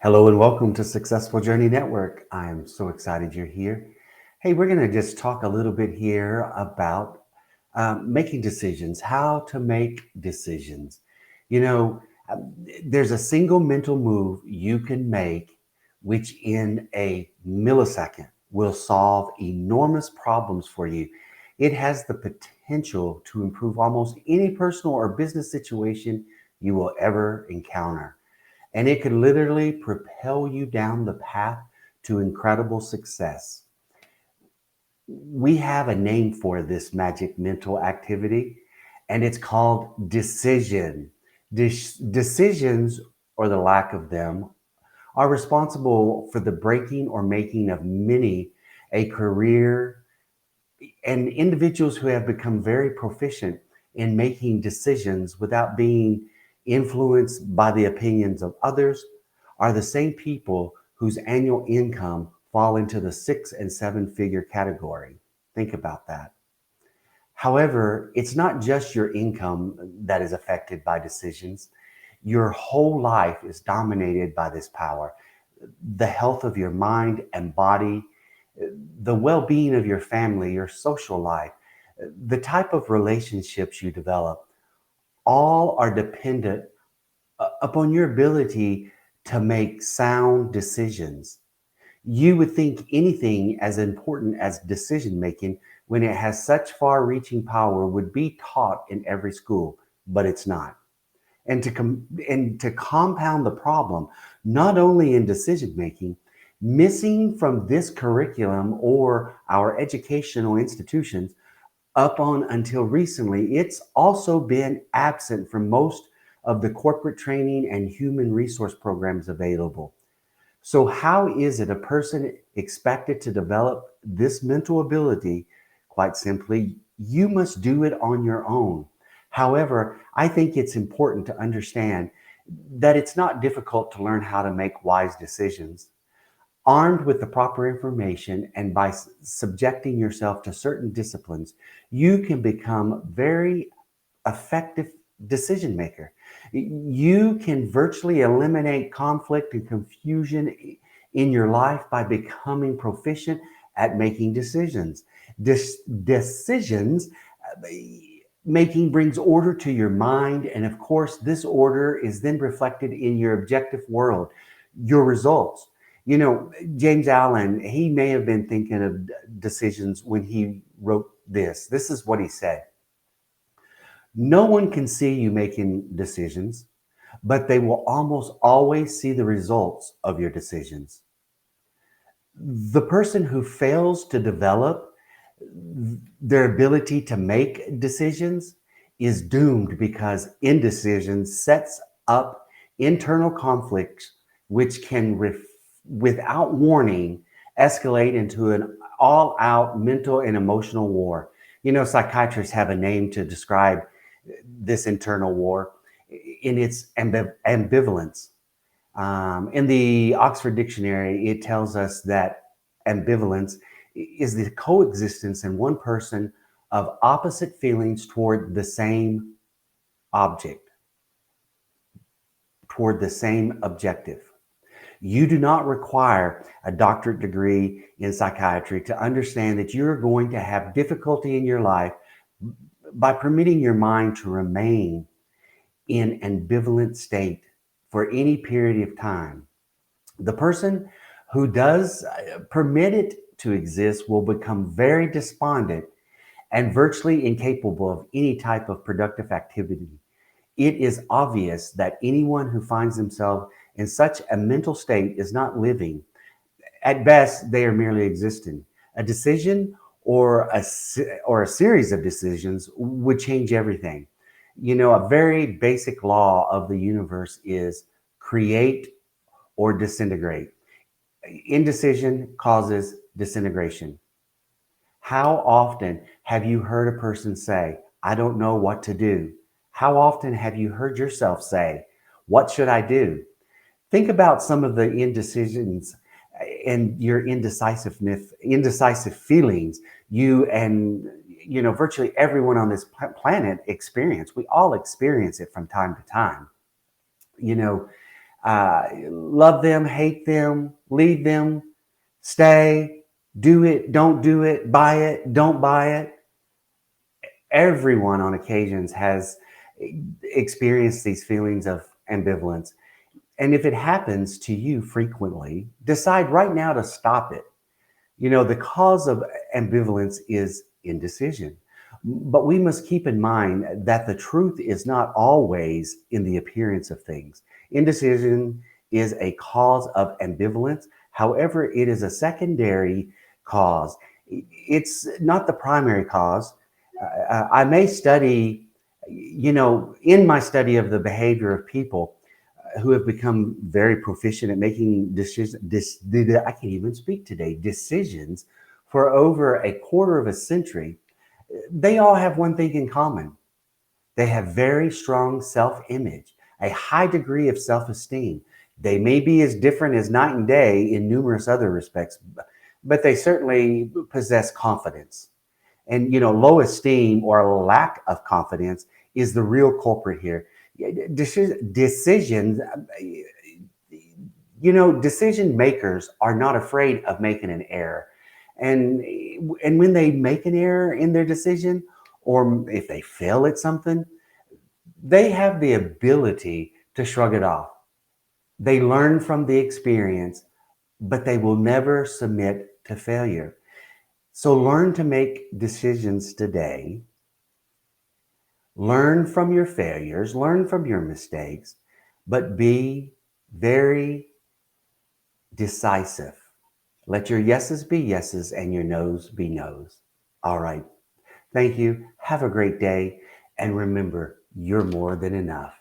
Hello and welcome to Successful Journey Network. I am so excited you're here. Hey, we're going to just talk a little bit here about making decisions, how to make decisions. You know, there's a single mental move you can make, which in a millisecond will solve enormous problems for you. It has the potential to improve almost any personal or business situation you will ever encounter, and it could literally propel you down the path to incredible success. We have a name for this magic mental activity, and it's called decision. Decisions, or the lack of them, are responsible for the breaking or making of many a career, and individuals who have become very proficient in making decisions without being influenced by the opinions of others are the same people whose annual income fall into the 6 and 7 figure category. Think about that. However, it's not just your income that is affected by decisions. Your whole life is dominated by this power. The health of your mind and body, the well being of your family, your social life, the type of relationships you develop, all are dependent upon your ability to make sound decisions. You would think anything as important as decision making, when it has such far reaching power, would be taught in every school, but it's not. And to compound the problem, not only in decision making, missing from this curriculum or our educational institutions up on until recently, it's also been absent from most of the corporate training and human resource programs available. So, how is it a person expected to develop this mental ability? Quite simply, you must do it on your own. However, I think it's important to understand that it's not difficult to learn how to make wise decisions. Armed with the proper information and by subjecting yourself to certain disciplines, you can become very effective decision maker. You can virtually eliminate conflict and confusion in your life by becoming proficient at making decisions. Decisions making brings order to your mind, and of course, this order is then reflected in your objective world, your results. James Allen, he may have been thinking of decisions when he wrote this. This is what he said: no one can see you making decisions, but they will almost always see the results of your decisions. The person who fails to develop their ability to make decisions is doomed, because indecision sets up internal conflicts which can, without warning, escalate into an all out mental and emotional war. Psychiatrists have a name to describe this internal war in its ambivalence. In the Oxford Dictionary, it tells us that ambivalence is the coexistence in one person of opposite feelings toward the same object, toward the same objective. You do not require a doctorate degree in psychiatry to understand that you're going to have difficulty in your life by permitting your mind to remain in ambivalent state for any period of time. The person who does permit it to exist will become very despondent and virtually incapable of any type of productive activity. It is obvious that anyone who finds themselves in such a mental state is not living. At best, they are merely existing. A decision or a series of decisions would change everything. A very basic law of the universe is create or disintegrate. Indecision causes disintegration. How often have you heard a person say, I don't know what to do? How often have you heard yourself say, what should I do? Think about some of the indecisions and your indecisive feelings you and virtually everyone on this planet experience. We all experience it from time to time. You know, Love them, hate them, leave them, stay, do it, don't do it, buy it, don't buy it. Everyone on occasions has experienced these feelings of ambivalence. And if it happens to you frequently, decide right now to stop it. The cause of ambivalence is indecision. But we must keep in mind that the truth is not always in the appearance of things. Indecision is a cause of ambivalence. However, it is a secondary cause. It's not the primary cause. I may study, in my study of the behavior of people who have become very proficient at making decisions. I can't even speak today. Decisions for over a quarter of a century. They all have one thing in common. They have very strong self-image, a high degree of self-esteem. They may be as different as night and day in numerous other respects, but they certainly possess confidence. And low esteem or lack of confidence is the real culprit here. Decisions, decision makers are not afraid of making an error. And when they make an error in their decision, or if they fail at something, they have the ability to shrug it off. They learn from the experience, but they will never submit to failure. So learn to make decisions today. Learn from your failures, learn from your mistakes, but be very decisive. Let your yeses be yeses and your nos be nos. All right. Thank you. Have a great day. And remember, you're more than enough.